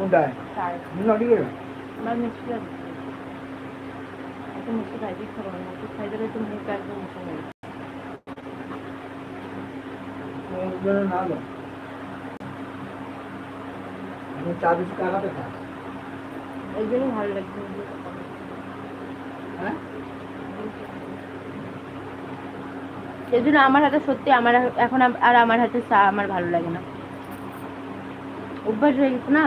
কোনটায়? চার নটি করে আমার মিষ্টি লাগছে এত মিষ্টি খাই দিতে পারবো না মিষ্টি খাই দিলে তো মুখ একদম মিষ্টি হয়ে না গো আমি চা বেশি কাকাতে খাই এই জন্য ভালো লাগছে হ্যাঁ এই জন্য আমার হাতে সত্যি আমার এখন আর আমার হাতে চা আমার ভালো লাগে না অভ্যাস হয়ে গেছে না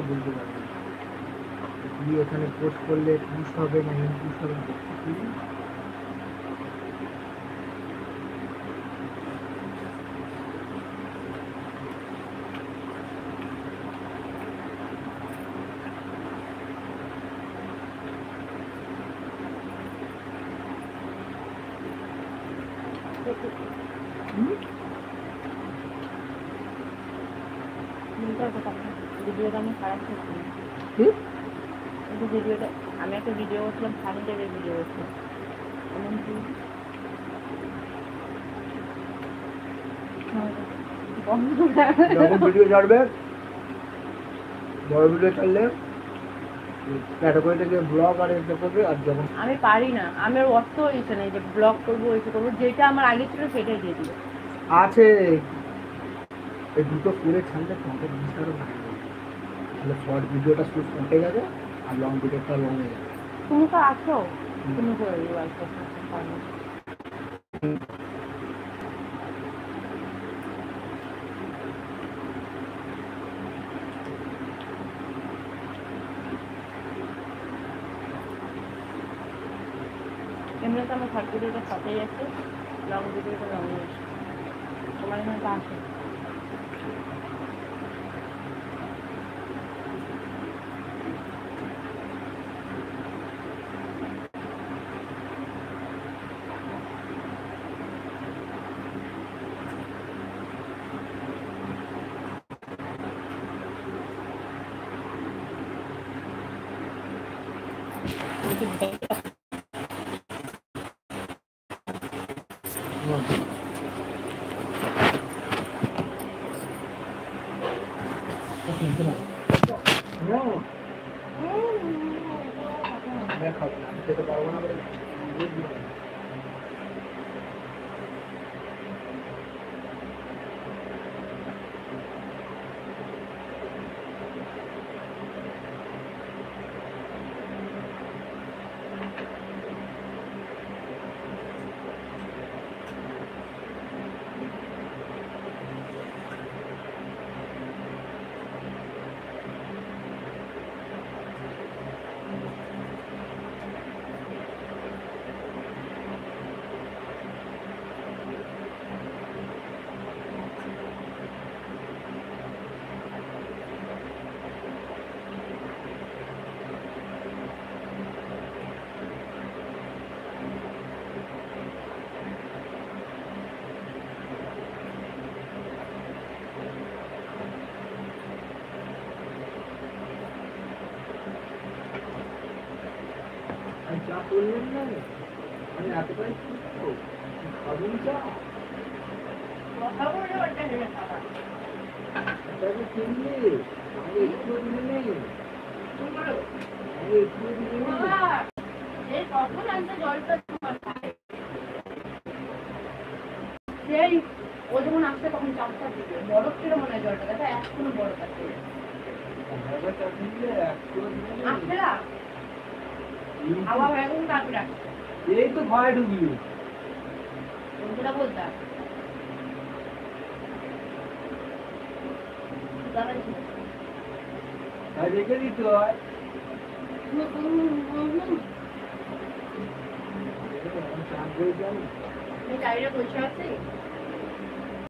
বলতে পারবে তুমি ওখানে পোস্ট করলে পুশ হবে না পুশ হবে ভিডিওটা আমি খারাপ করছি কিন্তু ভিডিওটা আমি একটা ভিডিও করছিলাম সানিটারের ভিডিও করছিলাম এমন কি যখন ভিডিও ছাড়বে বড় ভিডিও ছাড়লে ক্যাটাগরিটাকে ব্লগ আর এটা করবে আর যখন আমি পারি না আমার অর্থ হয়েছে না যে ব্লগ করবো ওইটা করবো যেটা আমার আগে ছিল সেটাই দিয়ে দিবে আছে এই দুটো করে ছাড়লে কন্টেন্ট মিশারও ভালো তাহলে শর্ট ভিডিওটা শুট করতে যাবে আর লং ভিডিওটা লং হয়ে যাবে তুমি তো আছো তুমি করে দিও এমনিতে আমার শর্ট ভিডিওটা সাথেই আছে লং ভিডিওটা লং আছে তোমার এখানে তা আছে খেতে পারবো না চা করলেন না আমি এতটাই খাবেন চা কিনলে আমি একটু দিলে নেই আমি একটু দিলে সেই ও যখন আসছে তখন চাপটা দিবে বরফ ছিল মনে হয় জলটা দেখা এখনো বরফ আছে আসছে না হাওয়া হয়ে গেল তারপরে আসছে এই তো ভয় ঢুকলি বন্ধুরা বলতাম রেখে দিতে হয় চাইলে বসে আছে